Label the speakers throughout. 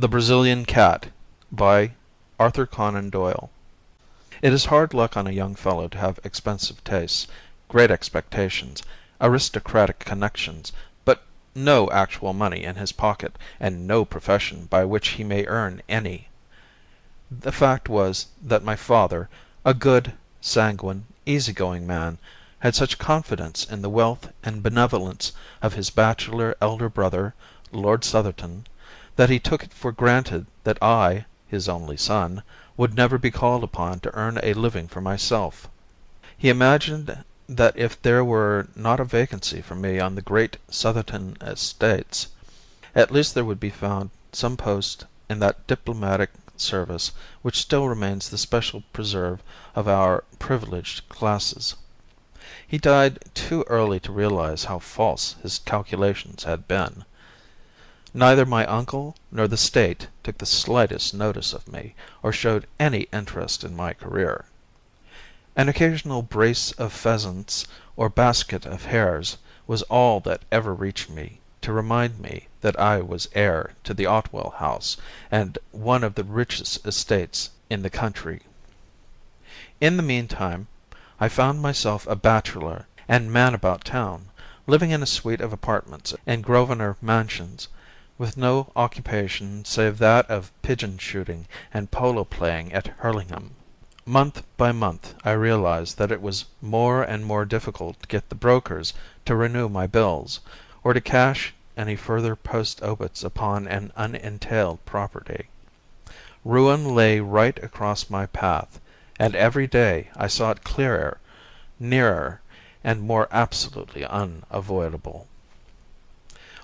Speaker 1: The Brazilian Cat by Arthur Conan Doyle. It is hard luck on a young fellow to have expensive tastes, great expectations, aristocratic connections, but no actual money in his pocket, and no profession by which he may earn any. The fact was that my father, a good, sanguine, easy-going man, had such confidence in the wealth and benevolence of his bachelor elder brother, Lord Southerton, that he took it for granted that I, his only son, would never be called upon to earn a living for myself. He imagined that if there were not a vacancy for me on the great Southerton estates, at least there would be found some post in that diplomatic service which still remains the special preserve of our privileged classes. He died too early to realize how false his calculations had been. Neither my uncle nor the state took the slightest notice of me, or showed any interest in my career. An occasional brace of pheasants or basket of hares was all that ever reached me to remind me that I was heir to the Otwell house and one of the richest estates in the country. In the meantime I found myself a bachelor and man about town, living in a suite of apartments in Grosvenor Mansions, with no occupation save that of pigeon shooting and polo playing at Hurlingham. Month by month I realized that it was more and more difficult to get the brokers to renew my bills, or to cash any further post obits upon an unentailed property. Ruin lay right across my path, and every day I saw it clearer, nearer, and more absolutely unavoidable.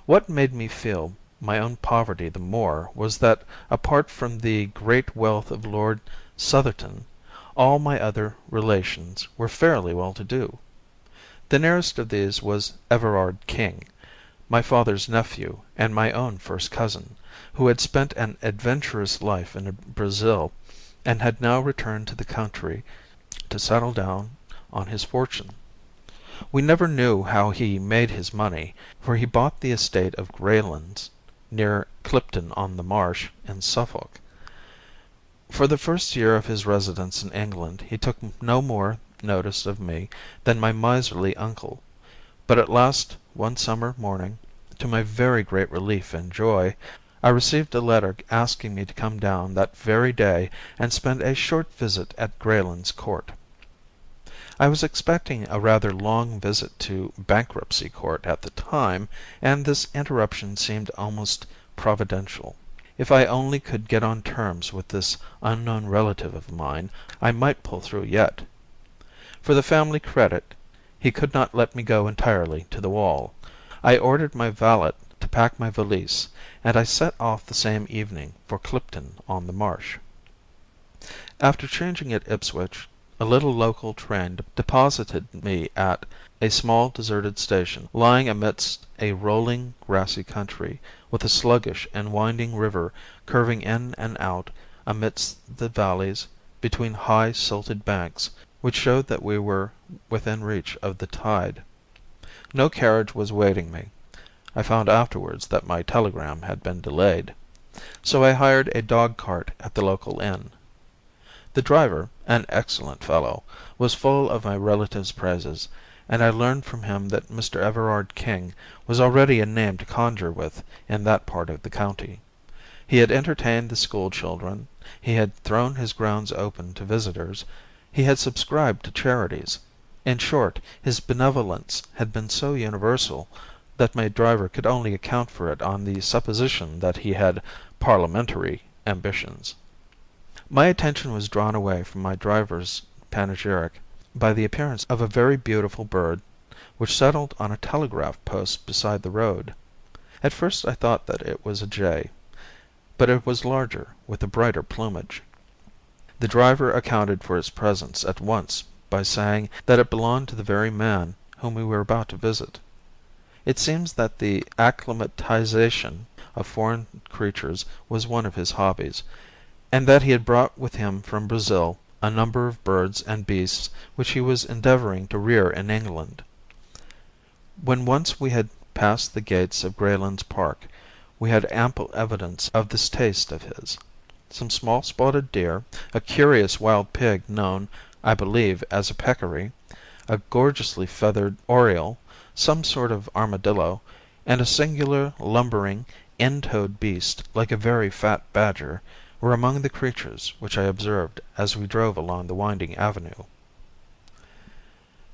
Speaker 1: What made me feel my own poverty the more was that, apart from the great wealth of Lord Southerton, all my other relations were fairly well to do. The nearest of these was Everard King, my father's nephew and my own first cousin, who had spent an adventurous life in Brazil and had now returned to the country to settle down on his fortune. We never knew how he made his money, for he bought the estate of Greylands, near Clipton on the Marsh, in Suffolk. For the first year of his residence in England he took no more notice of me than my miserly uncle, but at last one summer morning, to my very great relief and joy, I received a letter asking me to come down that very day and spend a short visit at Greylands Court. I was expecting a rather long visit to Bankruptcy Court at the time, and this interruption seemed almost providential. If I only could get on terms with this unknown relative of mine, I might pull through yet. For the family credit, he could not let me go entirely to the wall. I ordered my valet to pack my valise, and I set off the same evening for Clipton on the Marsh. After changing at Ipswich, a little local train deposited me at a small deserted station lying amidst a rolling grassy country, with a sluggish and winding river curving in and out amidst the valleys between high silted banks, which showed that we were within reach of the tide. No carriage was waiting me. I found afterwards that my telegram had been delayed, so I hired a dog cart at the local inn. The driver, an excellent fellow, was full of my relative's praises, and I learned from him that Mr. Everard King was already a name to conjure with in that part of the county. He had entertained the school children, he had thrown his grounds open to visitors, he had subscribed to charities. In short, his benevolence had been so universal that my driver could only account for it on the supposition that he had parliamentary ambitions. My attention was drawn away from my driver's panegyric by the appearance of a very beautiful bird which settled on a telegraph post beside the road. At first I thought that it was a jay, but it was larger, with a brighter plumage. The driver accounted for its presence at once by saying that it belonged to the very man whom we were about to visit. It seems that the acclimatization of foreign creatures was one of his hobbies, and that he had brought with him from Brazil a number of birds and beasts which he was endeavouring to rear in England. When once we had passed the gates of Greylands Park, we had ample evidence of this taste of his. Some small spotted deer, a curious wild pig known, I believe, as a peccary, a gorgeously feathered oriole, some sort of armadillo, and a singular lumbering, end-toed beast like a very fat badger, were among the creatures which I observed as we drove along the winding avenue.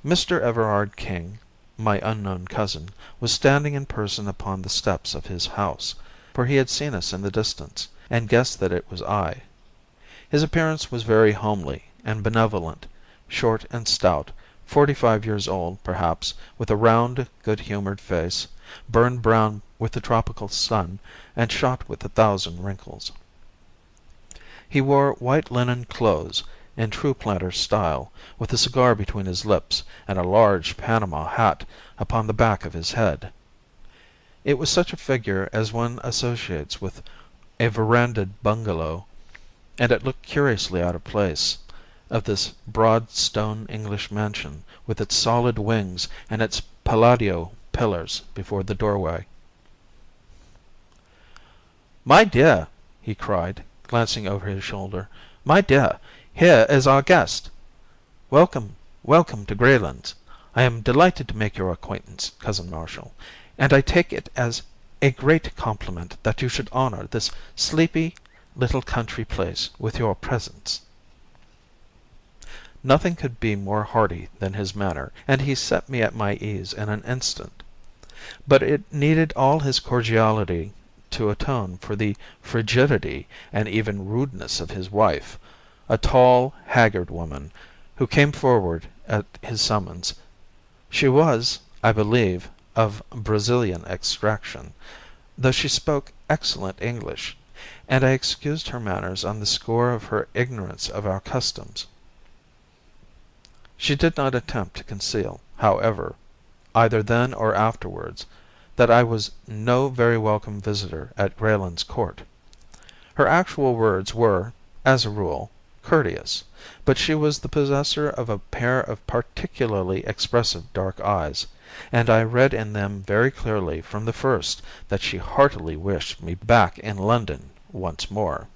Speaker 1: Mr. Everard King, my unknown cousin, was standing in person upon the steps of his house, for he had seen us in the distance, and guessed that it was I. His appearance was very homely and benevolent, short and stout, 45 years old, perhaps, with a round, good-humoured face, burned brown with the tropical sun and shot with 1,000 wrinkles. He wore white linen clothes in true planter style, with a cigar between his lips and a large Panama hat upon the back of his head. It was such a figure as one associates with a verandahed bungalow, and it looked curiously out of place, of this broad stone English mansion, with its solid wings and its Palladio pillars before the doorway. "My dear," he cried, glancing over his shoulder, "my dear, here is our guest. Welcome, welcome to Greylands. I am delighted to make your acquaintance, Cousin Marshall, and I take it as a great compliment that you should honour this sleepy little country place with your presence." Nothing could be more hearty than his manner, and he set me at my ease in an instant. But it needed all his cordiality to atone for the frigidity and even rudeness of his wife, a tall, haggard woman, who came forward at his summons. She was, I believe, of Brazilian extraction, though she spoke excellent English, and I excused her manners on the score of her ignorance of our customs. She did not attempt to conceal, however, either then or afterwards, that I was no very welcome visitor at Greylands Court. Her actual words were, as a rule, courteous, but she was the possessor of a pair of particularly expressive dark eyes, and I read in them very clearly from the first that she heartily wished me back in London once more.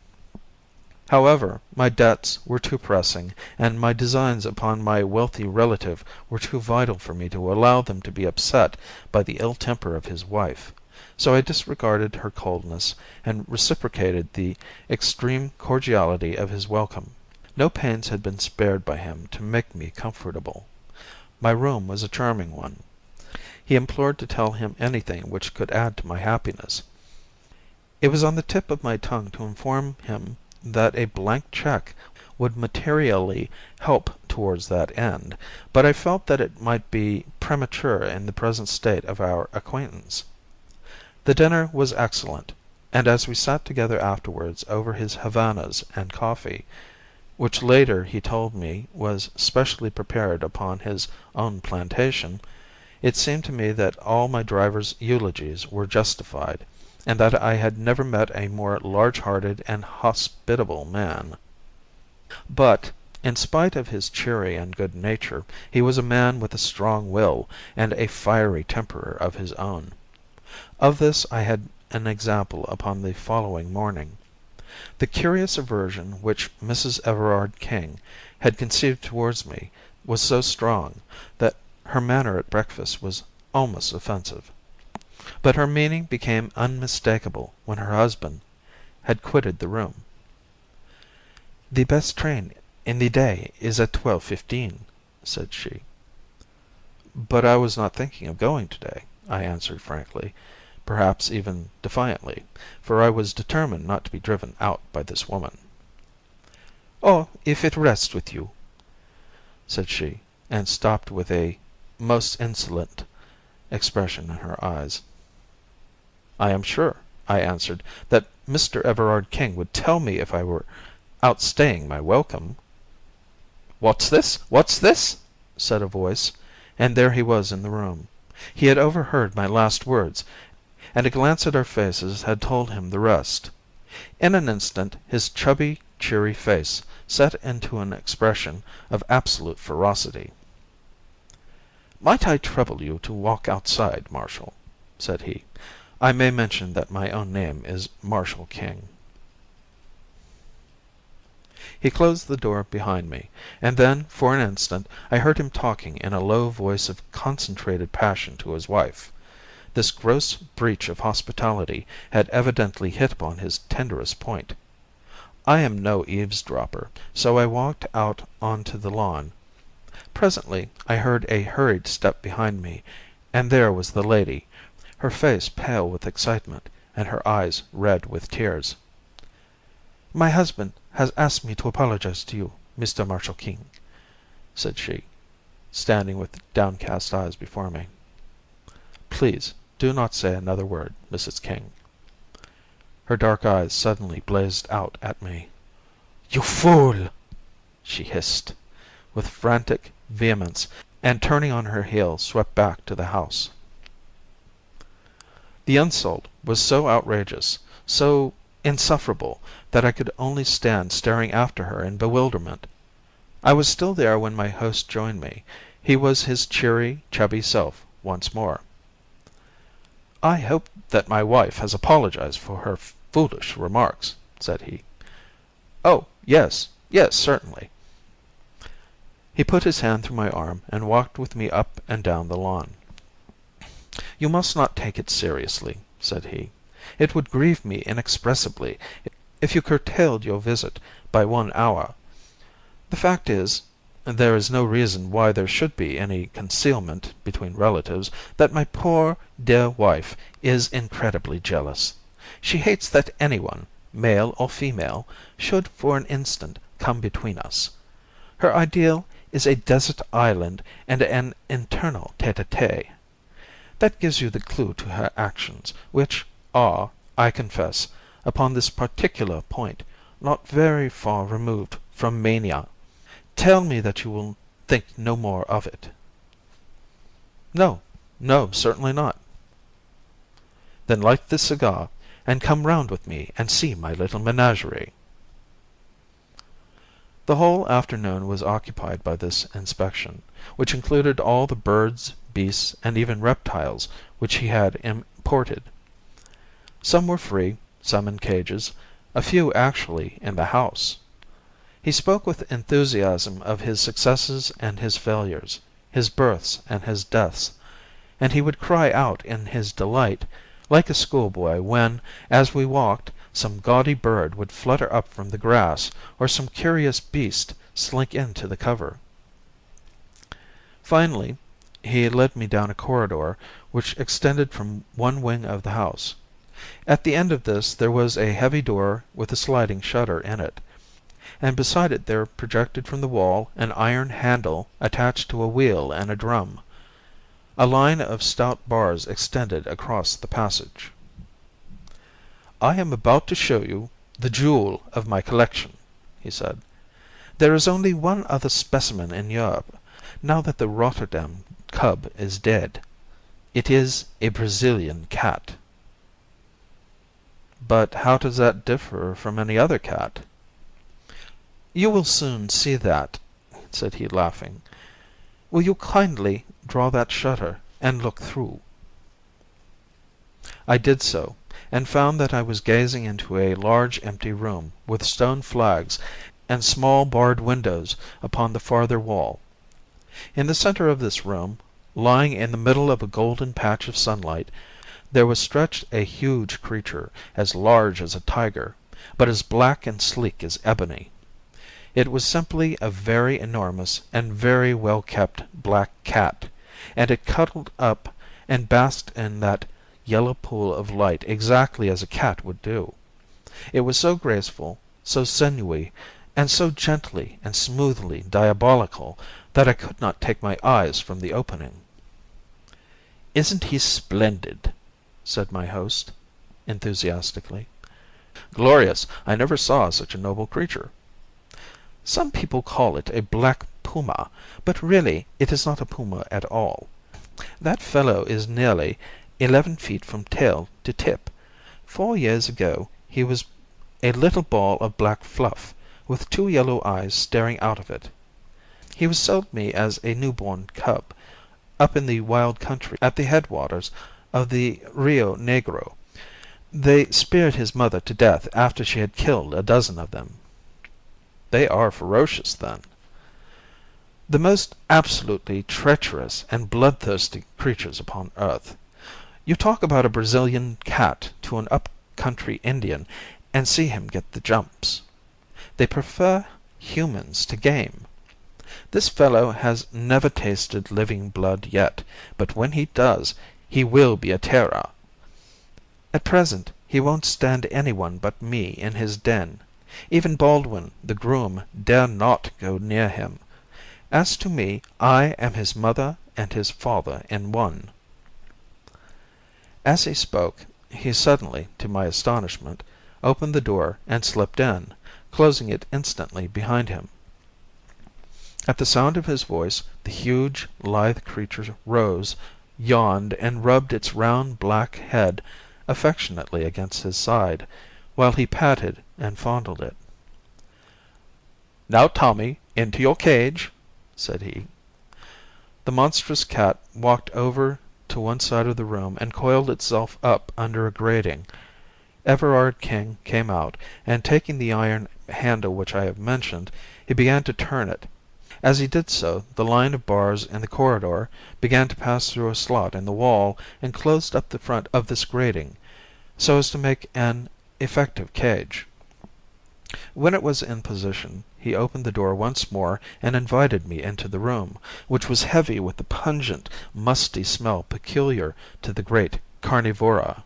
Speaker 1: However, my debts were too pressing, and my designs upon my wealthy relative were too vital for me to allow them to be upset by the ill temper of his wife, so I disregarded her coldness and reciprocated the extreme cordiality of his welcome. No pains had been spared by him to make me comfortable. My room was a charming one. He implored to tell him anything which could add to my happiness. It was on the tip of my tongue to inform him that a blank cheque would materially help towards that end, but I felt that it might be premature in the present state of our acquaintance. The dinner was excellent, and as we sat together afterwards over his Havanas and coffee, which later he told me was specially prepared upon his own plantation, it seemed to me that all my driver's eulogies were justified, and that I had never met a more large-hearted and hospitable man. But, in spite of his cheery and good nature, he was a man with a strong will and a fiery temper of his own. Of this I had an example upon the following morning. The curious aversion which Mrs. Everard King had conceived towards me was so strong, that her manner at breakfast was almost offensive. But her meaning became unmistakable when her husband had quitted the room. "The best train in the day is at 12:15, said she. "But I was not thinking of going to-day," I answered frankly, perhaps even defiantly, for I was determined not to be driven out by this woman. "Oh, if it rests with you," said she, and stopped with a most insolent expression in her eyes. "I am sure," I answered, "that Mr. Everard King would tell me if I were outstaying my welcome." "What's this? What's this?" said a voice, and there he was in the room. He had overheard my last words, and a glance at our faces had told him the rest. In an instant his chubby, cheery face set into an expression of absolute ferocity. "Might I trouble you to walk outside, Marshall?" said he. I may mention that my own name is Marshall King." He closed the door behind me, and then for an instant I heard him talking in a low voice of concentrated passion to his wife. This gross breach of hospitality had evidently hit upon his tenderest point. I am no eavesdropper, so I walked out on to the lawn. Presently I heard a hurried step behind me, and there was the lady, her face pale with excitement, and her eyes red with tears. "My husband has asked me to apologize to you, Mr. Marshall King," said she, standing with downcast eyes before me. "Please do not say another word, Mrs. King." Her dark eyes suddenly blazed out at me. "You fool!" she hissed, with frantic vehemence, and turning on her heel swept back to the house. The insult was so outrageous, so insufferable, that I could only stand staring after her in bewilderment. I was still there when my host joined me. He was his cheery, chubby self once more. "I hope that my wife has apologized for her foolish remarks," said he. "Oh, yes, yes, certainly." He put his hand through my arm and walked with me up and down the lawn. "You must not take it seriously," said he. "It would grieve me inexpressibly if you curtailed your visit by 1 hour. The fact is, there is no reason why there should be any concealment between relatives, that my poor, dear wife is incredibly jealous. She hates that anyone, male or female, should for an instant come between us. Her ideal is a desert island and an eternal tete-a-tete. That gives you the clue to her actions, which are, I confess, upon this particular point, not very far removed from mania. Tell me that you will think no more of it." "No, no, certainly not." "Then light this cigar, and come round with me and see my little menagerie." The whole afternoon was occupied by this inspection, which included all the birds, beasts, and even reptiles which he had imported. Some were free, some in cages, a few actually in the house. He spoke with enthusiasm of his successes and his failures, his births and his deaths, and he would cry out in his delight, like a schoolboy, when, as we walked, some gaudy bird would flutter up from the grass, or some curious beast slink into the cover. Finally, he led me down a corridor which extended from one wing of the house. At the end of this there was a heavy door with a sliding shutter in it, and beside it there projected from the wall an iron handle attached to a wheel and a drum. A line of stout bars extended across the passage. "I am about to show you the jewel of my collection," he said. "There is only one other specimen in Europe, now that the Rotterdam cub is dead. It is a Brazilian cat." "But how does that differ from any other cat?" "You will soon see that," said he, laughing. "Will you kindly draw that shutter and look through?" I did so, and found that I was gazing into a large empty room with stone flags and small barred windows upon the farther wall. In the center of this room, lying in the middle of a golden patch of sunlight, there was stretched a huge creature, as large as a tiger, but as black and sleek as ebony. It was simply a very enormous and very well kept black cat, and it cuddled up and basked in that yellow pool of light exactly as a cat would do. It was so graceful, so sinewy, and so gently and smoothly diabolical that I could not take my eyes from the opening. "Isn't he splendid?" said my host, enthusiastically. "Glorious! I never saw such a noble creature." "Some people call it a black puma, but really it is not a puma at all. That fellow is nearly 11 feet from tail to tip. 4 years ago he was a little ball of black fluff, with 2 yellow eyes staring out of it. He was sold me as a newborn cub, up in the wild country at the headwaters of the Rio Negro. They speared his mother to death after she had killed a dozen of them." "They are ferocious, then." "The most absolutely treacherous and bloodthirsty creatures upon earth. You talk about a Brazilian cat to an up-country Indian, and see him get the jumps. They prefer humans to game. This fellow has never tasted living blood yet, but when he does, he will be a terror. At present he won't stand anyone but me in his den. Even Baldwin, the groom, dare not go near him. As to me, I am his mother and his father in one." As he spoke, he suddenly, to my astonishment, opened the door and slipped in, closing it instantly behind him. At the sound of his voice the huge, lithe creature rose, yawned, and rubbed its round black head affectionately against his side, while he patted and fondled it. "Now, Tommy, into your cage," said he. The monstrous cat walked over to one side of the room and coiled itself up under a grating. Everard King came out, and taking the iron handle which I have mentioned, he began to turn it. As he did so, the line of bars in the corridor began to pass through a slot in the wall and closed up the front of this grating, so as to make an effective cage. When it was in position, he opened the door once more and invited me into the room, which was heavy with the pungent, musty smell peculiar to the great carnivora.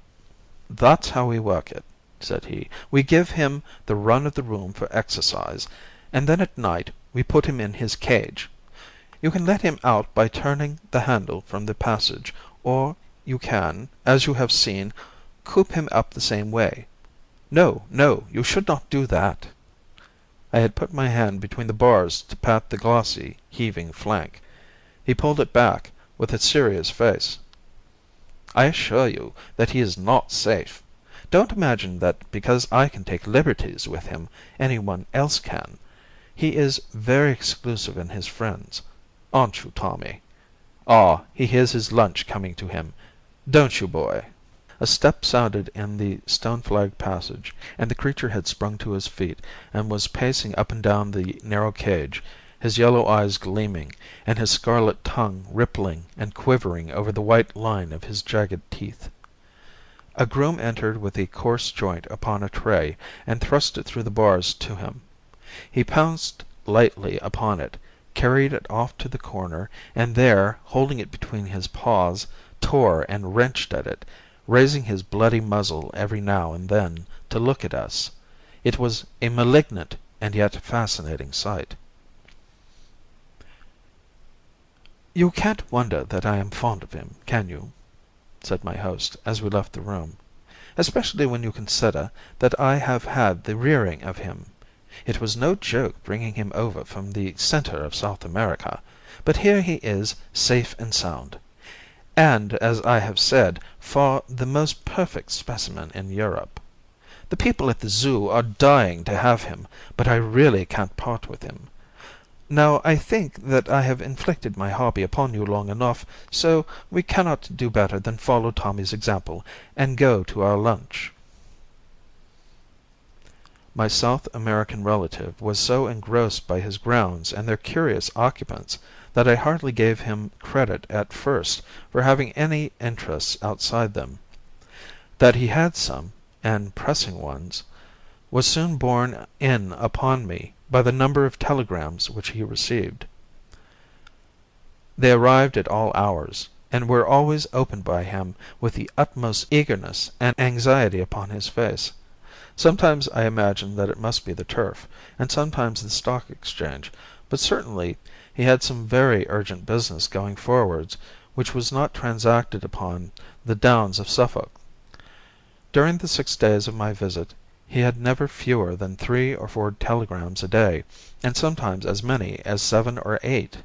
Speaker 1: "That's how we work it," said he. "We give him the run of the room for exercise, and then at night we put him in his cage. You can let him out by turning the handle from the passage, or you can, as you have seen, coop him up the same way. No, no, you should not do that." I had put my hand between the bars to pat the glossy, heaving flank. He pulled it back, with a serious face. "I assure you that he is not safe. Don't imagine that because I can take liberties with him, any one else can. He is very exclusive in his friends. Aren't you, Tommy? Ah, he hears his lunch coming to him. Don't you, boy?" A step sounded in the stone-flagged passage, and the creature had sprung to his feet and was pacing up and down the narrow cage, his yellow eyes gleaming, and his scarlet tongue rippling and quivering over the white line of his jagged teeth. A groom entered with a coarse joint upon a tray, and thrust it through the bars to him. He pounced lightly upon it, carried it off to the corner, and there, holding it between his paws, tore and wrenched at it, raising his bloody muzzle every now and then to look at us. It was a malignant and yet fascinating sight. "You can't wonder that I am fond of him, can you?" said my host as we left the room. "Especially when you consider that I have had the rearing of him. It was no joke bringing him over from the centre of South America, but here he is safe and sound. And, as I have said, far the most perfect specimen in Europe. The people at the Zoo are dying to have him, but I really can't part with him. Now I think that I have inflicted my hobby upon you long enough, so we cannot do better than follow Tommy's example and go to our lunch." My South American relative was so engrossed by his grounds and their curious occupants that I hardly gave him credit at first for having any interests outside them. That he had some, and pressing ones, was soon borne in upon me by the number of telegrams which he received. They arrived at all hours, and were always opened by him with the utmost eagerness and anxiety upon his face. Sometimes I imagined that it must be the turf, and sometimes the Stock Exchange, but certainly he had some very urgent business going forwards which was not transacted upon the downs of Suffolk. During the 6 days of my visit he had never fewer than 3 or 4 telegrams a day, and sometimes as many as 7 or 8.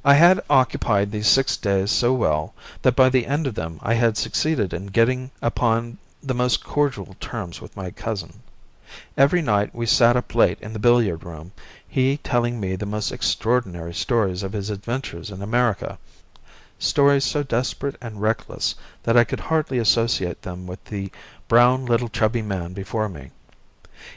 Speaker 1: I had occupied these 6 days so well that by the end of them I had succeeded in getting upon the most cordial terms with my cousin. Every night we sat up late in the billiard room, he telling me the most extraordinary stories of his adventures in America. stories so desperate and reckless that I could hardly associate them with the brown little chubby man before me.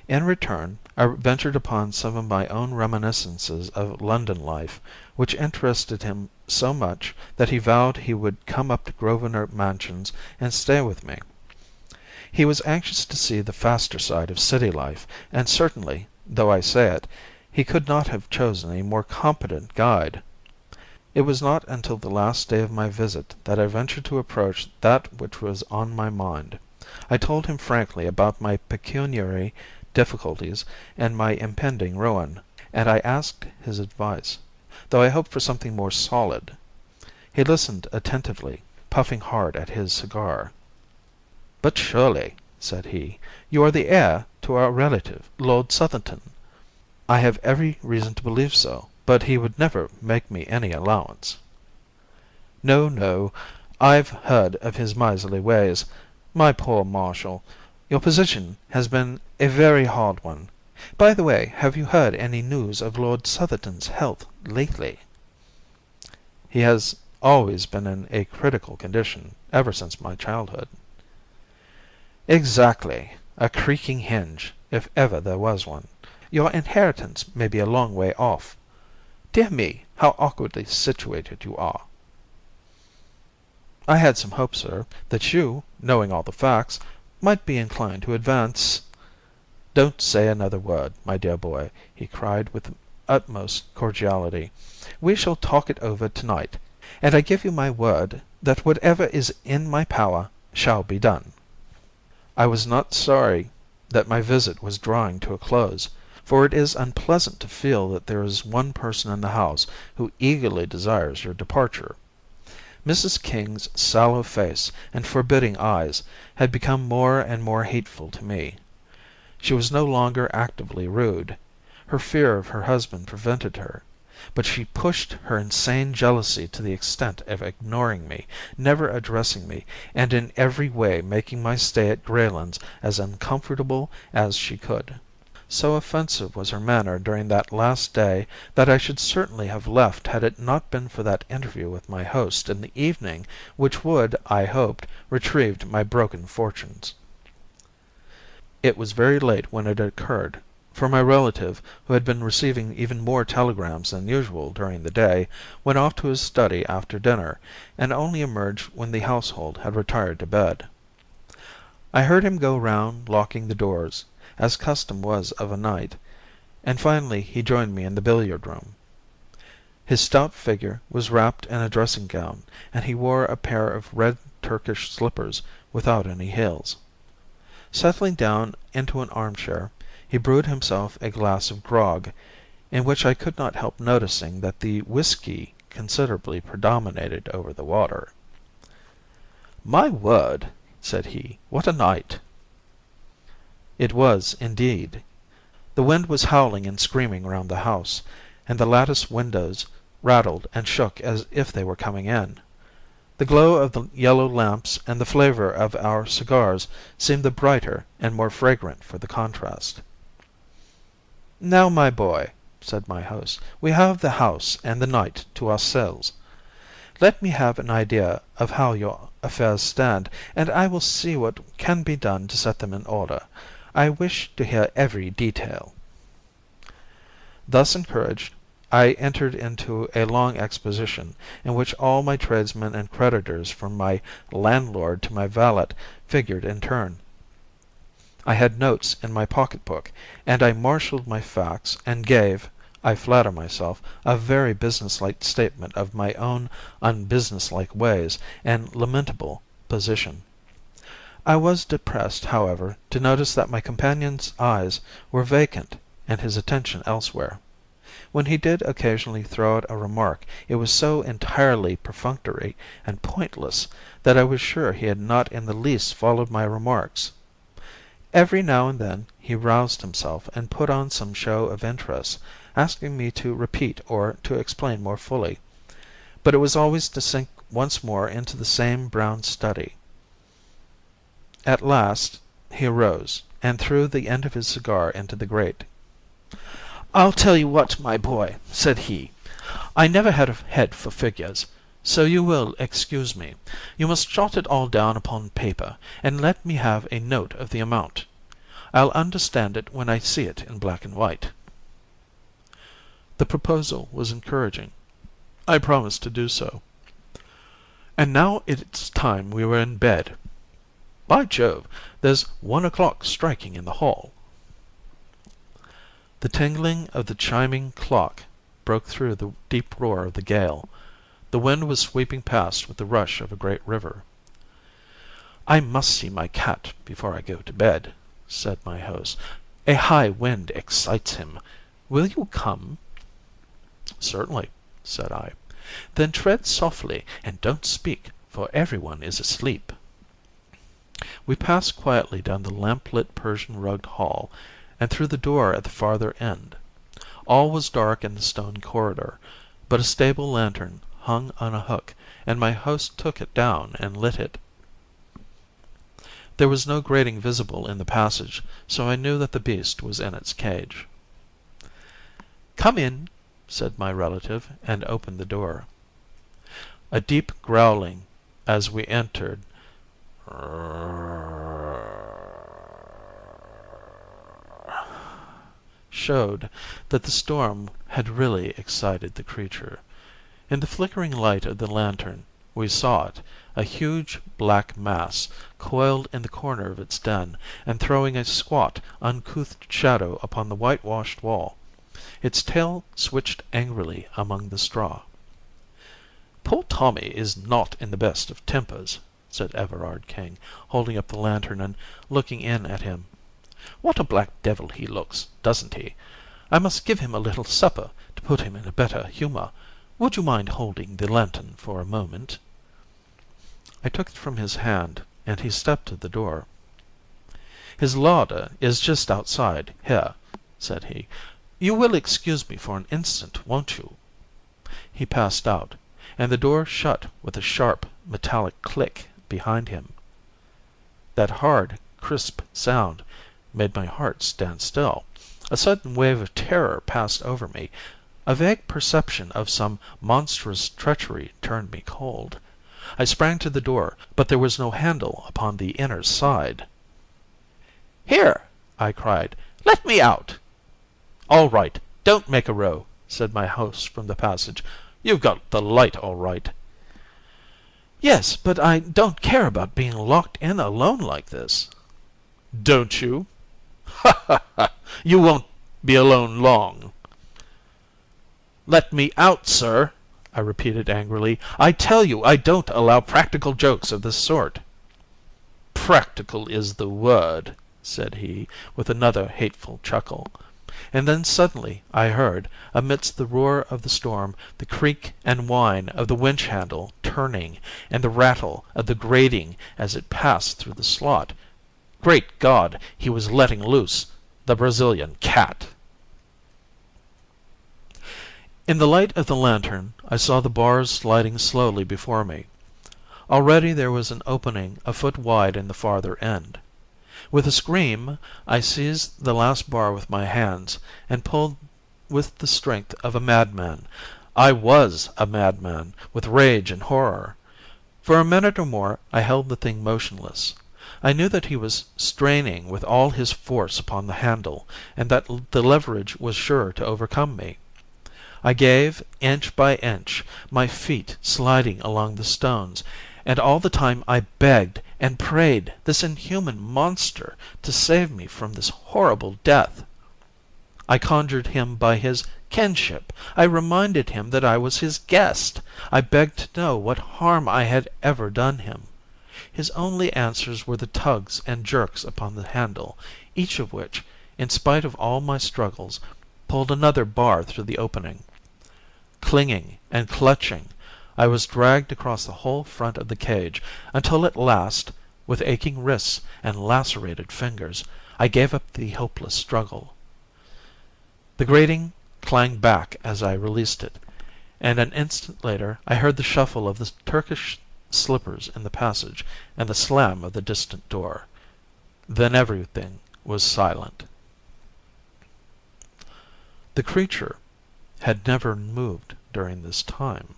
Speaker 1: In return, I ventured upon some of my own reminiscences of London life, which interested him so much that he vowed he would come up to Grosvenor Mansions and stay with me. He was anxious to see the faster side of city life, and certainly, though I say it, he could not have chosen a more competent guide. It was not until the last day of my visit that I ventured to approach that which was on my mind. I told him frankly about my pecuniary difficulties and my impending ruin, and I asked his advice, though I hoped for something more solid. He listened attentively, puffing hard at his cigar. "But surely," said he, "you are the heir to our relative, Lord Southerton." "I have every reason to believe so, but he would never make me any allowance." "No, no, I've heard of his miserly ways. My poor Marshall, your position has been a very hard one. By the way, have you heard any news of Lord Southerton's health lately?" "He has always been in a critical condition ever since my childhood." "Exactly. A creaking hinge, if ever there was one. Your inheritance may be a long way off. Dear me, how awkwardly situated you are." "I had some hope, sir, that you, knowing all the facts, might be inclined to advance—" "Don't say another word, my dear boy," he cried with the utmost cordiality. "We shall talk it over to-night, and I give you my word that whatever is in my power shall be done." I was not sorry that my visit was drawing to a close, for it is unpleasant to feel that there is one person in the house who eagerly desires your departure. Mrs. King's sallow face and forbidding eyes had become more and more hateful to me. She was no longer actively rude. Her fear of her husband prevented her. But she pushed her insane jealousy to the extent of ignoring me, never addressing me, and in every way making my stay at Greylands as uncomfortable as she could. So offensive was her manner during that last day that I should certainly have left had it not been for that interview with my host in the evening which would, I hoped, retrieve my broken fortunes. It was very late when it occurred, for my relative, who had been receiving even more telegrams than usual during the day, went off to his study after dinner, and only emerged when the household had retired to bed. I heard him go round locking the doors, as custom was of a night, and finally he joined me in the billiard room. His stout figure was wrapped in a dressing gown, and he wore a pair of red Turkish slippers without any heels. Settling down into an armchair, he brewed himself a glass of grog, in which I could not help noticing that the whisky considerably predominated over the water. "My word," said he, "what a night!" It was, indeed. The wind was howling and screaming round the house, and the lattice windows rattled and shook as if they were coming in. The glow of the yellow lamps and the flavour of our cigars seemed the brighter and more fragrant for the contrast. "Now, my boy," said my host, "we have the house and the night to ourselves. Let me have an idea of how your affairs stand, and I will see what can be done to set them in order. I wish to hear every detail." Thus encouraged, I entered into a long exposition, in which all my tradesmen and creditors, from my landlord to my valet, figured in turn. I had notes in my pocket book, and I marshalled my facts, and gave, I flatter myself, a very businesslike statement of my own unbusinesslike ways and lamentable position. I was depressed, however, to notice that my companion's eyes were vacant and his attention elsewhere. When he did occasionally throw out a remark, it was so entirely perfunctory and pointless that I was sure he had not in the least followed my remarks. Every now and then he roused himself and put on some show of interest, asking me to repeat or to explain more fully, but it was always to sink once more into the same brown study. At last he arose and threw the end of his cigar into the grate. "I'll tell you what, my boy," said he, "I never had a head for figures. So you will excuse me. You must jot it all down upon paper, and let me have a note of the amount. I'll understand it when I see it in black and white." The proposal was encouraging. I promised to do so. And now it's time we were in bed. By Jove, there's 1 o'clock striking in the hall. The tingling of the chiming clock broke through the deep roar of the gale. The wind was sweeping past with the rush of a great river. "I must see my cat before I go to bed," said my host. "A high wind excites him. Will you come?" "Certainly," said I. "Then tread softly, and don't speak, for everyone is asleep." We passed quietly down the lamp-lit Persian-rugged hall, and through the door at the farther end. All was dark in the stone corridor, but a stable lantern hung on a hook, and my host took it down and lit it. There was no grating visible in the passage, so I knew that the beast was in its cage. "Come in," said my relative, and opened the door. A deep growling as we entered showed that the storm had really excited the creature. In the flickering light of the lantern we saw it, a huge black mass, coiled in the corner of its den, and throwing a squat, uncouth shadow upon the whitewashed wall. Its tail switched angrily among the straw. "Poor Tommy is not in the best of tempers," said Everard King, holding up the lantern and looking in at him. "What a black devil he looks, doesn't he? I must give him a little supper to put him in a better humour. Would you mind holding the lantern for a moment?" I took it from his hand, and he stepped to the door. "His larder is just outside here," said he. "You will excuse me for an instant, won't you?" He passed out, and the door shut with a sharp, metallic click behind him. That hard, crisp sound made my heart stand still. A sudden wave of terror passed over me. A vague perception of some monstrous treachery turned me cold. I sprang to the door, but there was no handle upon the inner side. "Here!" I cried. "Let me out!" "All right, don't make a row," said my host from the passage. "You've got the light all right." "Yes, but I don't care about being locked in alone like this." "Don't you? Ha ha ha! You won't be alone long." "Let me out, sir," I repeated angrily. "I tell you I don't allow practical jokes of this sort." "Practical is the word," said he, with another hateful chuckle. And then suddenly I heard, amidst the roar of the storm, the creak and whine of the winch handle turning, and the rattle of the grating as it passed through the slot. Great God, he was letting loose the Brazilian cat! In the light of the lantern I saw the bars sliding slowly before me. Already there was an opening a foot wide in the farther end. With a scream I seized the last bar with my hands, and pulled with the strength of a madman. I was a madman, with rage and horror. For a minute or more I held the thing motionless. I knew that he was straining with all his force upon the handle, and that the leverage was sure to overcome me. I gave, inch by inch, my feet sliding along the stones, and all the time I begged and prayed this inhuman monster to save me from this horrible death. I conjured him by his kinship. I reminded him that I was his guest. I begged to know what harm I had ever done him. His only answers were the tugs and jerks upon the handle, each of which, in spite of all my struggles, pulled another bar through the opening. Clinging and clutching, I was dragged across the whole front of the cage, until at last, with aching wrists and lacerated fingers, I gave up the hopeless struggle. The grating clanged back as I released it, and an instant later I heard the shuffle of the Turkish slippers in the passage and the slam of the distant door. Then everything was silent. The creature had never moved during this time.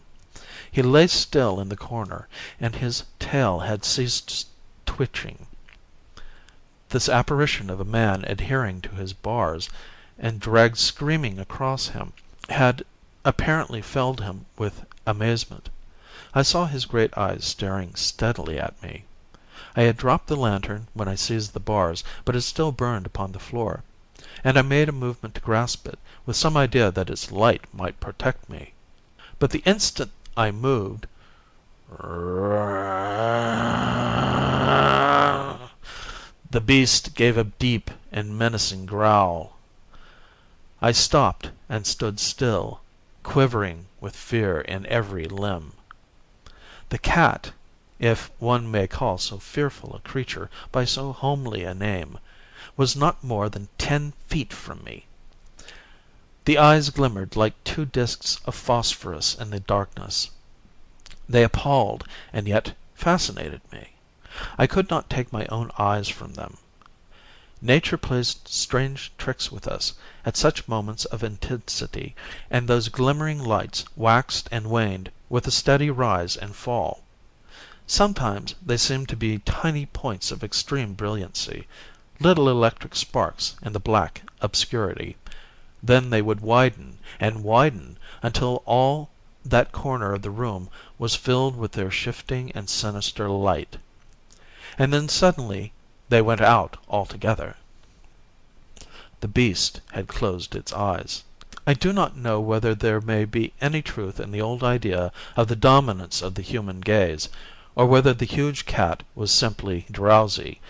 Speaker 1: He lay still in the corner, and his tail had ceased twitching. This apparition of a man adhering to his bars, and dragged screaming across him, had apparently filled him with amazement. I saw his great eyes staring steadily at me. I had dropped the lantern when I seized the bars, but it still burned upon the floor, and I made a movement to grasp it, with some idea that its light might protect me. But the instant I moved, the beast gave a deep and menacing growl. I stopped and stood still, quivering with fear in every limb. The cat, if one may call so fearful a creature by so homely a name, was not more than 10 feet from me. The eyes glimmered like two disks of phosphorus in the darkness. They appalled and yet fascinated me. I could not take my own eyes from them. Nature plays strange tricks with us at such moments of intensity, and those glimmering lights waxed and waned with a steady rise and fall. Sometimes they seemed to be tiny points of extreme brilliancy, little electric sparks in the black obscurity. Then they would widen and widen until all that corner of the room was filled with their shifting and sinister light. And then suddenly they went out altogether. The beast had closed its eyes. I do not know whether there may be any truth in the old idea of the dominance of the human gaze, or whether the huge cat was simply drowsy,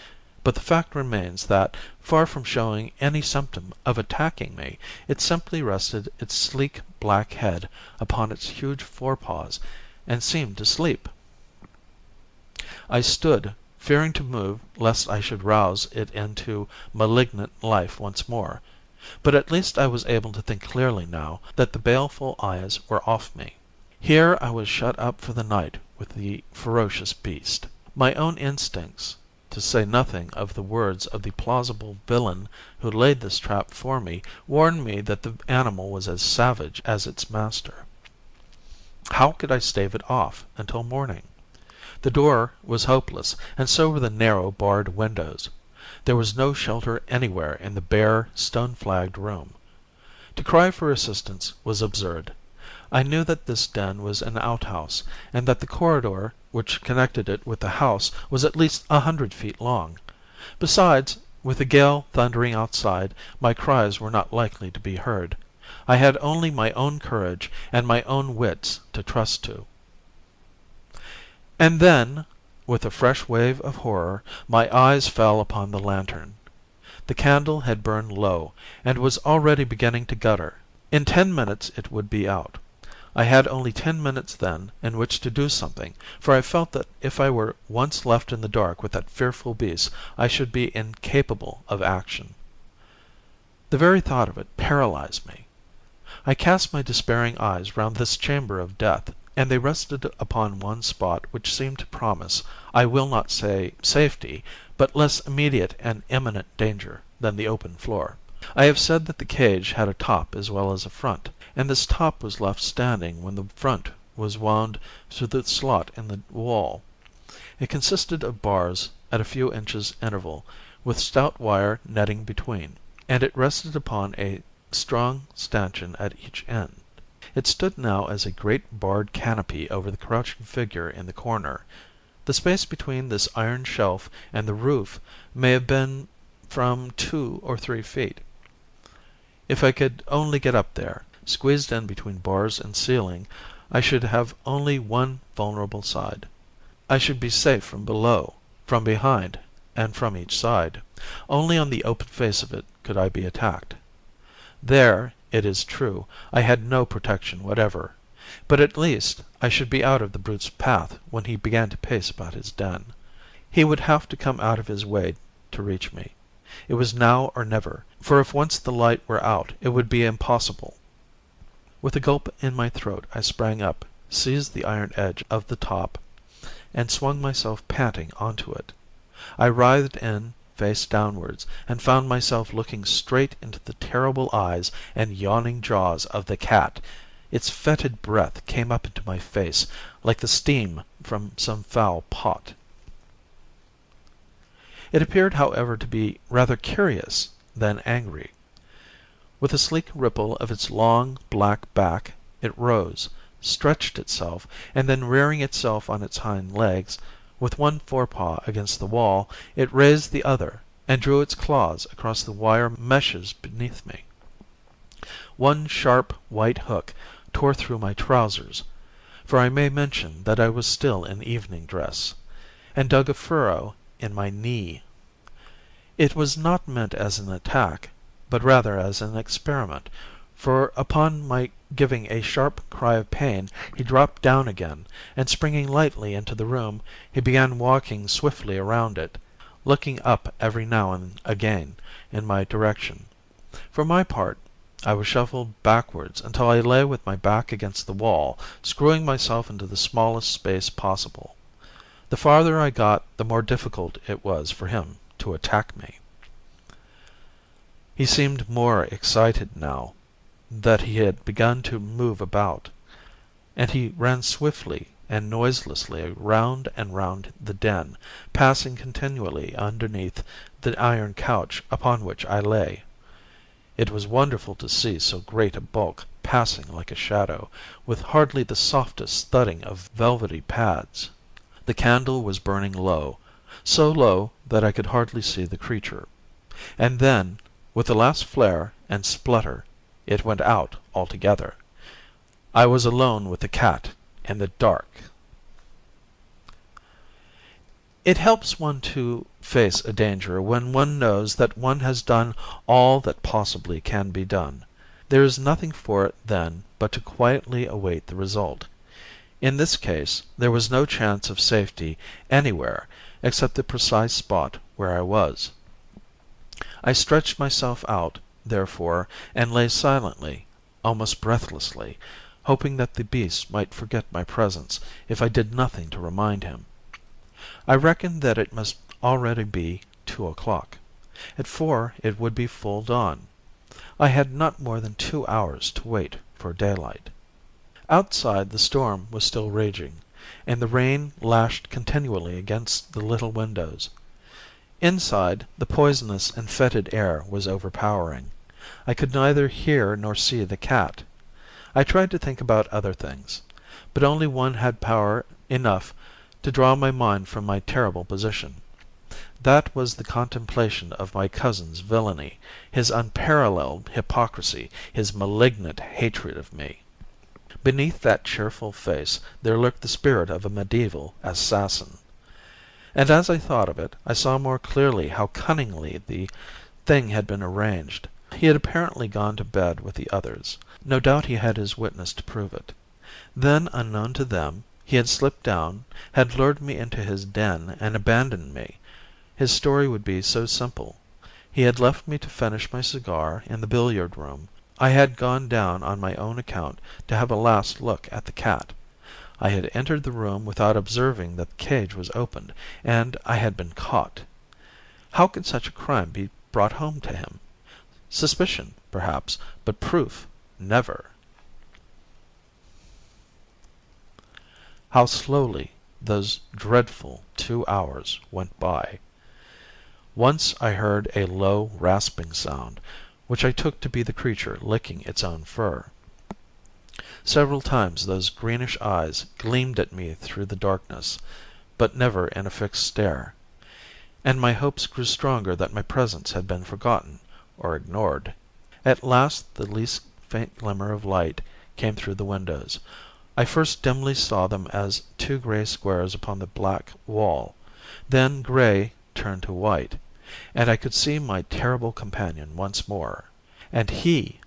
Speaker 1: but the fact remains that, far from showing any symptom of attacking me, it simply rested its sleek black head upon its huge forepaws and seemed to sleep. I stood, fearing to move lest I should rouse it into malignant life once more, but at least I was able to think clearly now that the baleful eyes were off me. Here I was shut up for the night with the ferocious beast. My own instincts, to say nothing of the words of the plausible villain who laid this trap for me, warned me that the animal was as savage as its master. How could I stave it off until morning? The door was hopeless, and so were the narrow, barred windows. There was no shelter anywhere in the bare, stone-flagged room. To cry for assistance was absurd. I knew that this den was an outhouse, and that the corridor which connected it with the house was at least 100 feet long. Besides, with the gale thundering outside, my cries were not likely to be heard. I had only my own courage and my own wits to trust to. And then, with a fresh wave of horror, my eyes fell upon the lantern. The candle had burned low, and was already beginning to gutter. In 10 minutes it would be out. I had only 10 minutes then in which to do something, for I felt that if I were once left in the dark with that fearful beast I should be incapable of action. The very thought of it paralyzed me. I cast my despairing eyes round this chamber of death, and they rested upon one spot which seemed to promise, I will not say safety, but less immediate and imminent danger than the open floor. I have said that the cage had a top as well as a front, and this top was left standing when the front was wound through the slot in the wall. It consisted of bars at a few inches interval, with stout wire netting between, and it rested upon a strong stanchion at each end. It stood now as a great barred canopy over the crouching figure in the corner. The space between this iron shelf and the roof may have been from 2 or 3 feet. If I could only get up there, squeezed in between bars and ceiling, I should have only one vulnerable side. I should be safe from below, from behind, and from each side. Only on the open face of it could I be attacked. There, it is true, I had no protection whatever, but at least I should be out of the brute's path when he began to pace about his den. He would have to come out of his way to reach me. It was now or never, for if once the light were out it would be impossible. With a gulp in my throat I sprang up, seized the iron edge of the top, and swung myself panting onto it. I writhed in, face downwards, and found myself looking straight into the terrible eyes and yawning jaws of the cat. Its fetid breath came up into my face like the steam from some foul pot. It appeared, however, to be rather curious than angry. With a sleek ripple of its long, black back, it rose, stretched itself, and then rearing itself on its hind legs, with one forepaw against the wall, it raised the other and drew its claws across the wire meshes beneath me. One sharp white hook tore through my trousers, for I may mention that I was still in evening dress, and dug a furrow in my knee. It was not meant as an attack, but rather as an experiment, for upon my giving a sharp cry of pain he dropped down again, and springing lightly into the room he began walking swiftly around it, looking up every now and again in my direction. For my part, I was shuffled backwards until I lay with my back against the wall, screwing myself into the smallest space possible. The farther I got, the more difficult it was for him to attack me. He seemed more excited now that he had begun to move about, and he ran swiftly and noiselessly round and round the den, passing continually underneath the iron couch upon which I lay. It was wonderful to see so great a bulk passing like a shadow, with hardly the softest thudding of velvety pads. The candle was burning low, so low that I could hardly see the creature, and then, with the last flare and splutter, it went out altogether. I was alone with the cat in the dark. It helps one to face a danger when one knows that one has done all that possibly can be done. There is nothing for it then but to quietly await the result. In this case there was no chance of safety anywhere except the precise spot where I was. I stretched myself out, therefore, and lay silently, almost breathlessly, hoping that the beast might forget my presence if I did nothing to remind him. I reckoned that it must already be 2 o'clock. At 4 it would be full dawn. I had not more than 2 hours to wait for daylight. Outside the storm was still raging, and the rain lashed continually against the little windows. Inside, the poisonous and fetid air was overpowering. I could neither hear nor see the cat. I tried to think about other things, but only one had power enough to draw my mind from my terrible position. That was the contemplation of my cousin's villainy, his unparalleled hypocrisy, his malignant hatred of me. Beneath that cheerful face there lurked the spirit of a medieval assassin. And as I thought of it, I saw more clearly how cunningly the thing had been arranged. He had apparently gone to bed with the others. No doubt he had his witness to prove it. Then, unknown to them, he had slipped down, had lured me into his den, and abandoned me. His story would be so simple. He had left me to finish my cigar in the billiard room. I had gone down on my own account to have a last look at the cat. I had entered the room without observing that the cage was opened, and I had been caught. How could such a crime be brought home to him? Suspicion, perhaps, but proof, never. How slowly those dreadful 2 hours went by. Once I heard a low, rasping sound, which I took to be the creature licking its own fur. Several times those greenish eyes gleamed at me through the darkness, but never in a fixed stare, and my hopes grew stronger that my presence had been forgotten or ignored. At last the least faint glimmer of light came through the windows. I first dimly saw them as 2 gray squares upon the black wall, then gray turned to white, and I could see my terrible companion once more, and he,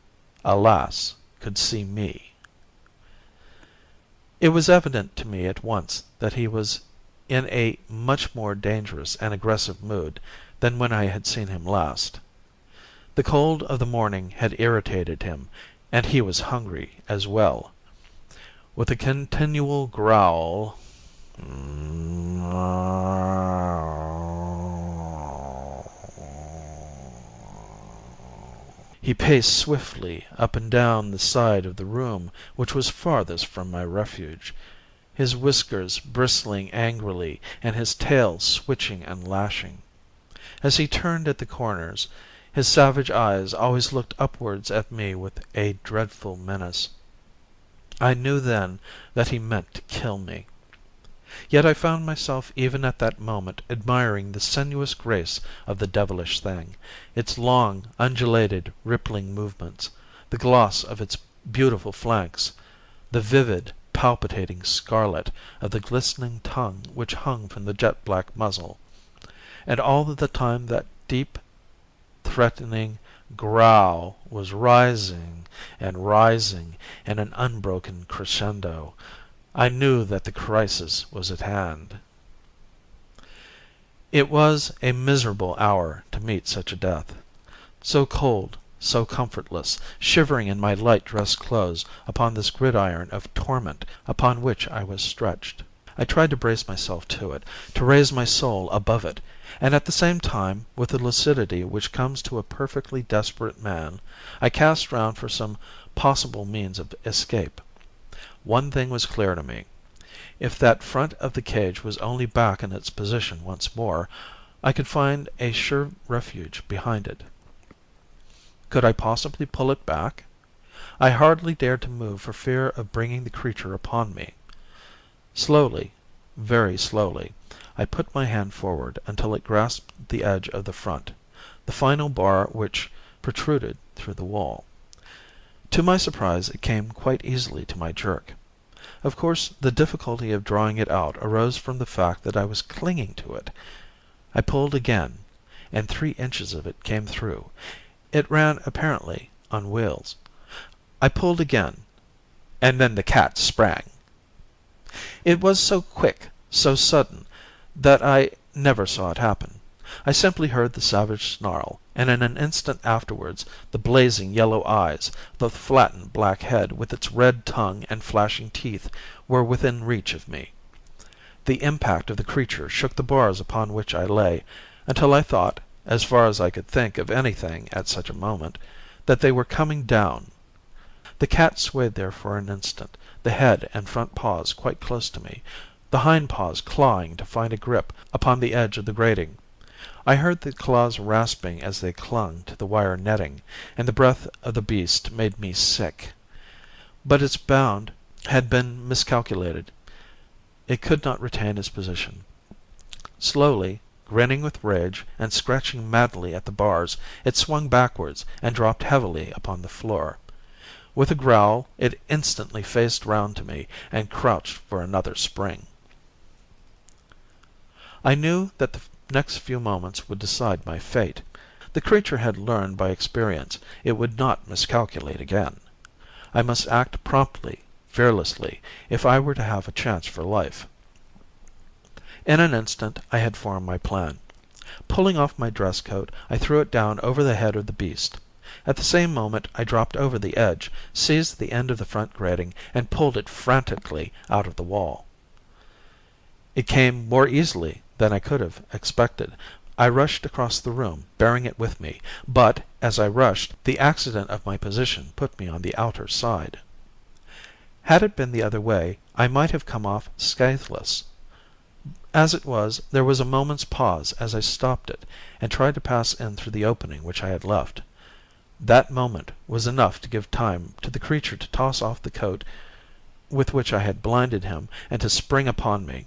Speaker 1: alas, could see me. It was evident to me at once that he was in a much more dangerous and aggressive mood than when I had seen him last. The cold of the morning had irritated him, and he was hungry as well. With a continual growl, He paced swiftly up and down the side of the room which was farthest from my refuge, his whiskers bristling angrily and his tail switching and lashing. As he turned at the corners, his savage eyes always looked upwards at me with a dreadful menace. I knew then that he meant to kill me. Yet I found myself even at that moment admiring the sinuous grace of the devilish thing, its long, undulated, rippling movements, the gloss of its beautiful flanks, the vivid, palpitating scarlet of the glistening tongue which hung from the jet-black muzzle. And all the time that deep, threatening growl was rising and rising in an unbroken crescendo. I knew that the crisis was at hand. It was a miserable hour to meet such a death. So cold, so comfortless, shivering in my light dress clothes upon this gridiron of torment upon which I was stretched. I tried to brace myself to it, to raise my soul above it, and at the same time, with the lucidity which comes to a perfectly desperate man, I cast round for some possible means of escape. One thing was clear to me. If that front of the cage was only back in its position once more, I could find a sure refuge behind it. Could I possibly pull it back? I hardly dared to move for fear of bringing the creature upon me. Slowly, very slowly, I put my hand forward until it grasped the edge of the front, the final bar which protruded through the wall. To my surprise it came quite easily to my jerk. Of course the difficulty of drawing it out arose from the fact that I was clinging to it. I pulled again, and 3 inches of it came through. It ran apparently on wheels. I pulled again, and then the cat sprang. It was so quick, so sudden, that I never saw it happen. I simply heard the savage snarl, and in an instant afterwards the blazing yellow eyes, the flattened black head with its red tongue and flashing teeth were within reach of me. The impact of the creature shook the bars upon which I lay, until I thought, as far as I could think of anything at such a moment, that they were coming down. The cat swayed there for an instant, the head and front paws quite close to me, the hind paws clawing to find a grip upon the edge of the grating. I heard the claws rasping as they clung to the wire netting, and the breath of the beast made me sick. But its bound had been miscalculated. It could not retain its position. Slowly, grinning with rage and scratching madly at the bars, it swung backwards and dropped heavily upon the floor. With a growl, it instantly faced round to me and crouched for another spring. I knew that the next few moments would decide my fate. The creature had learned by experience. It would not miscalculate again. I must act promptly, fearlessly, if I were to have a chance for life. In an instant I had formed my plan. Pulling off my dress coat, I threw it down over the head of the beast. At the same moment I dropped over the edge, seized the end of the front grating, and pulled it frantically out of the wall. It came more easily than I could have expected. I rushed across the room, bearing it with me, but, as I rushed, the accident of my position put me on the outer side. Had it been the other way, I might have come off scatheless. As it was, there was a moment's pause as I stopped it, and tried to pass in through the opening which I had left. That moment was enough to give time to the creature to toss off the coat with which I had blinded him, and to spring upon me.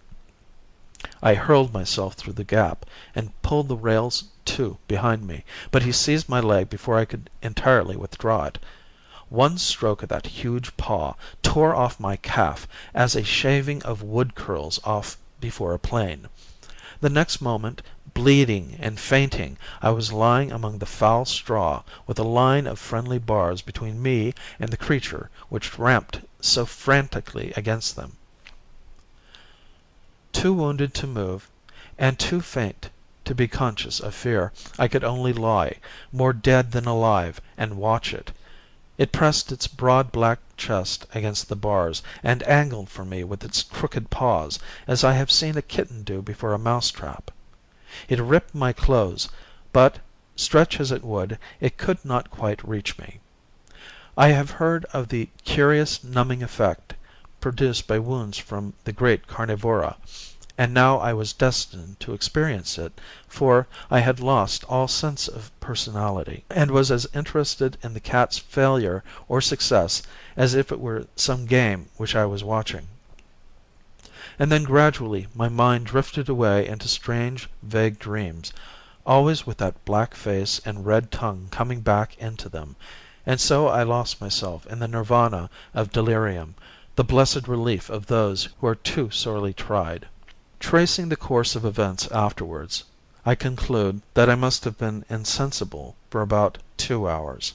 Speaker 1: I hurled myself through the gap, and pulled the rails to behind me, but he seized my leg before I could entirely withdraw it. One stroke of that huge paw tore off my calf as a shaving of wood curls off before a plane. The next moment, bleeding and fainting, I was lying among the foul straw, with a line of friendly bars between me and the creature which ramped so frantically against them. Too wounded to move, and too faint to be conscious of fear, I could only lie, more dead than alive, and watch it. It pressed its broad black chest against the bars, and angled for me with its crooked paws, as I have seen a kitten do before a mouse trap. It ripped my clothes, but, Stretch as it would, it could not quite reach me. I have heard of the curious numbing effect produced by wounds from the great carnivora, and now I was destined to experience it, for I had lost all sense of personality, and was as interested in the cat's failure or success as if it were some game which I was watching. And then gradually my mind drifted away into strange, vague dreams, always with that black face and red tongue coming back into them, and so I lost myself in the nirvana of delirium, the blessed relief of those who are too sorely tried. Tracing the course of events afterwards, I conclude that I must have been insensible for about 2 hours.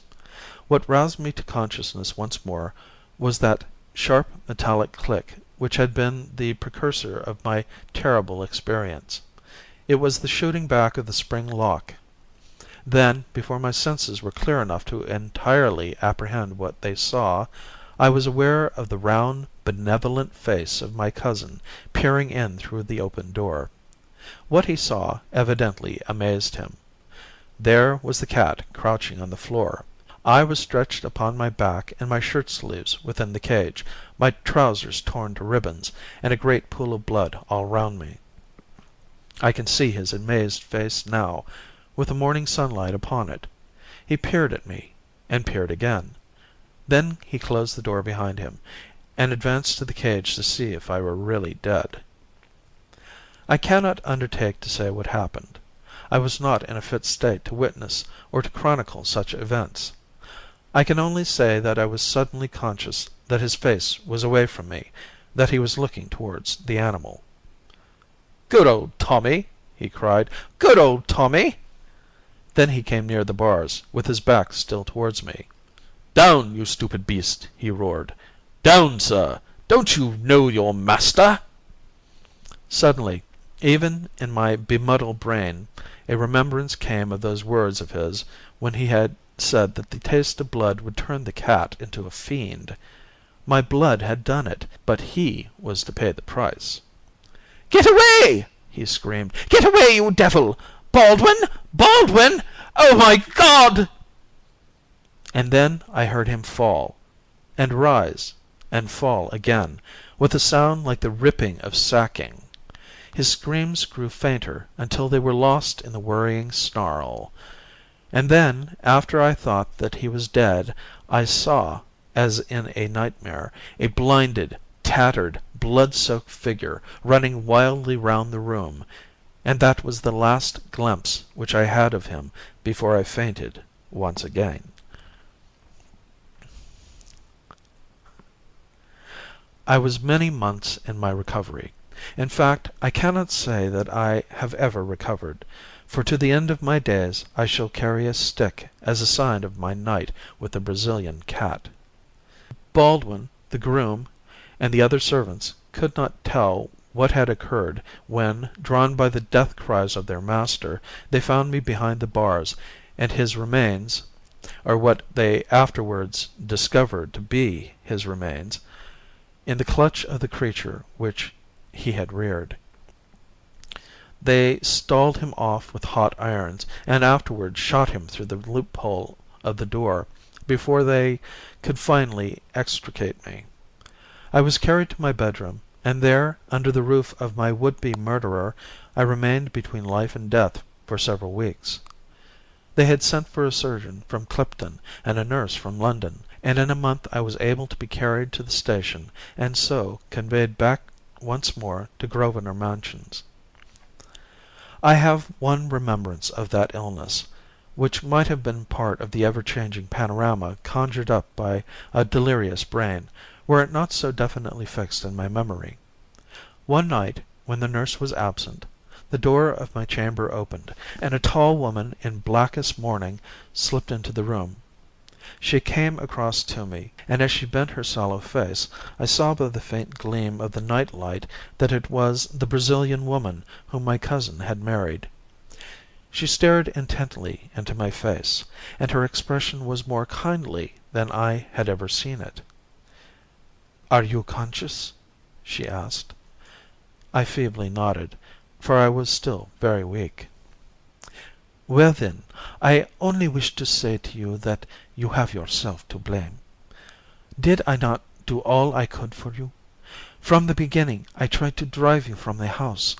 Speaker 1: What roused me to consciousness once more was that sharp metallic click which had been the precursor of my terrible experience. It was the shooting back of the spring lock. Then, before my senses were clear enough to entirely apprehend what they saw, I was aware of the round, benevolent face of my cousin peering in through the open door. What he saw evidently amazed him. There was the cat crouching on the floor. I was stretched upon my back in my shirt sleeves within the cage, my trousers torn to ribbons, and a great pool of blood all round me. I can see his amazed face now, with the morning sunlight upon it. He peered at me, and peered again. Then he closed the door behind him, and advanced to the cage to see if I were really dead. I cannot undertake to say what happened. I was not in a fit state to witness or to chronicle such events. I can only say that I was suddenly conscious that his face was away from me, that he was looking towards the animal. "Good old Tommy!" he cried. "Good old Tommy!" Then he came near the bars, with his back still towards me. "Down, you stupid beast!" he roared. "Down, sir! Don't you know your master?" Suddenly, even in my bemuddled brain, a remembrance came of those words of his when he had said that the taste of blood would turn the cat into a fiend. My blood had done it, but he was to pay the price. "Get away!" he screamed. "Get away, you devil! Baldwin! Baldwin! Oh, my God!" And then I heard him fall, and rise, and fall again, with a sound like the ripping of sacking. His screams grew fainter until they were lost in the worrying snarl. And then, after I thought that he was dead, I saw, as in a nightmare, a blinded, tattered, blood-soaked figure running wildly round the room, and that was the last glimpse which I had of him before I fainted once again. I was many months in my recovery. In fact, I cannot say that I have ever recovered, for to the end of my days I shall carry a stick as a sign of my night with the Brazilian cat. Baldwin, the groom, and the other servants could not tell what had occurred when, drawn by the death cries of their master, they found me behind the bars, and his remains, or what they afterwards discovered to be his remains, in the clutch of the creature which he had reared. They stalled him off with hot irons, and afterwards shot him through the loophole of the door, before they could finally extricate me. I was carried to my bedroom, and there, under the roof of my would-be murderer, I remained between life and death for several weeks. They had sent for a surgeon from Clipton and a nurse from London, and in a month I was able to be carried to the station, and so conveyed back once more to Grosvenor Mansions. I have one remembrance of that illness, which might have been part of the ever-changing panorama conjured up by a delirious brain, were it not so definitely fixed in my memory. One night, when the nurse was absent, the door of my chamber opened, and a tall woman in blackest mourning slipped into the room. She came across to me, and as she bent her sallow face, I saw by the faint gleam of the night light that it was the Brazilian woman whom my cousin had married. She stared intently into my face, and her expression was more kindly than I had ever seen it. "Are you conscious?" she asked. I feebly nodded, for I was still very weak. Well then, I only wish to say to you that you have yourself to blame. Did I not do all I could for you? From the beginning I tried to drive you from the house.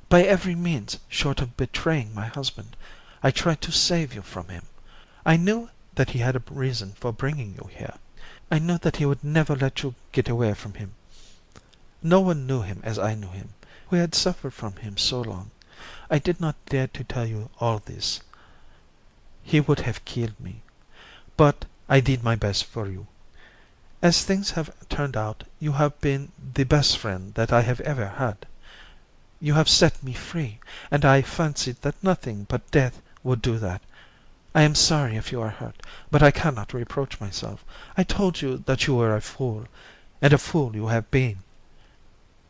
Speaker 1: By every means short of betraying my husband, I tried to save you from him. I knew that he had a reason for bringing you here. I knew that he would never let you get away from him. No one knew him as I knew him, who had suffered from him so long. I did not dare to tell you all this. He would have killed me. But I did my best for you. As things have turned out, you have been the best friend that I have ever had. You have set me free, and I fancied that nothing but death would do that. I am sorry if you are hurt, but I cannot reproach myself. I told you that you were a fool, and a fool you have been."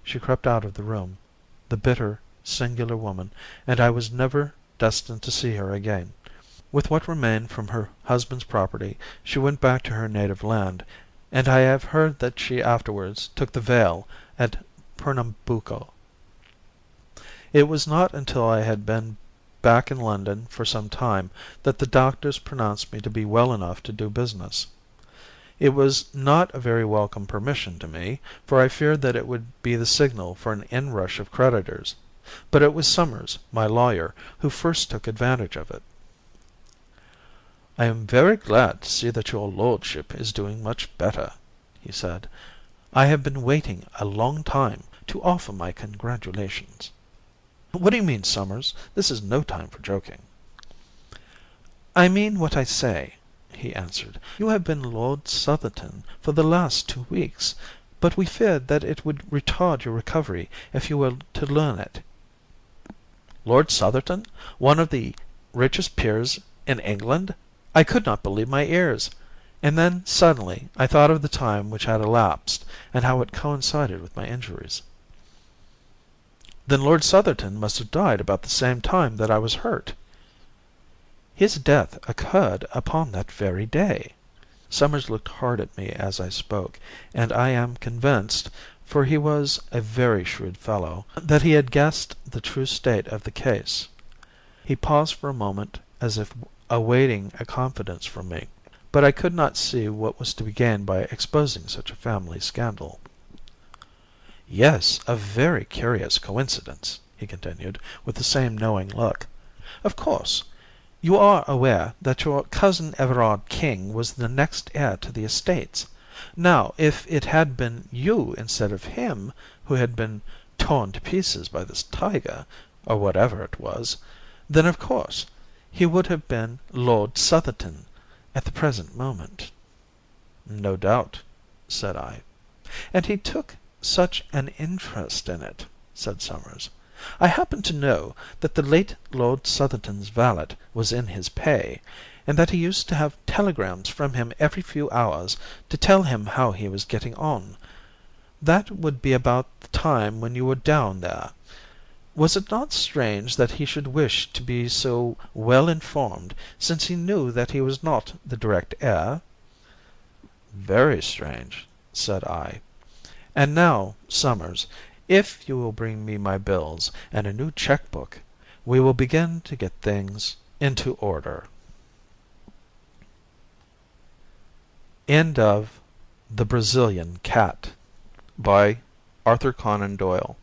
Speaker 1: She crept out of the room, the bitter, singular woman, and I was never destined to see her again. With what remained from her husband's property she went back to her native land, and I have heard that she afterwards took the veil at Pernambuco. It was not until I had been back in London for some time that the doctors pronounced me to be well enough to do business. It was not a very welcome permission to me, for I feared that it would be the signal for an inrush of creditors, but it was Summers, my lawyer, who first took advantage of it. "I am very glad to see that your lordship is doing much better," he said. "I have been waiting a long time to offer my congratulations." "What do you mean, Summers? This is no time for joking." "I mean what I say," he answered. "You have been Lord Southerton for the last 2 weeks, but we feared that it would retard your recovery if you were to learn it." "Lord Southerton? One of the richest peers in England?" I could not believe my ears, and then suddenly I thought of the time which had elapsed, and how it coincided with my injuries. "Then Lord Southerton must have died about the same time that I was hurt." "His death occurred upon that very day." Summers looked hard at me as I spoke, and I am convinced, for he was a very shrewd fellow, that he had guessed the true state of the case. He paused for a moment as if awaiting a confidence from me, but I could not see what was to be gained by exposing such a family scandal. "Yes, a very curious coincidence," he continued, with the same knowing look. "Of course, you are aware that your cousin Everard King was the next heir to the estates. Now, if it had been you instead of him who had been torn to pieces by this tiger, or whatever it was, then of course he would have been Lord Southerton at the present moment." "No doubt," said I. "And he took such an interest in it," said Summers. "I happen to know that the late Lord Southerton's valet was in his pay, and that he used to have telegrams from him every few hours to tell him how he was getting on. That would be about the time when you were down there. Was it not strange that he should wish to be so well informed, since he knew that he was not the direct heir?" "Very strange," said I. "And now, Summers, if you will bring me my bills and a new cheque book, we will begin to get things into order." End of The Brazilian Cat by Arthur Conan Doyle.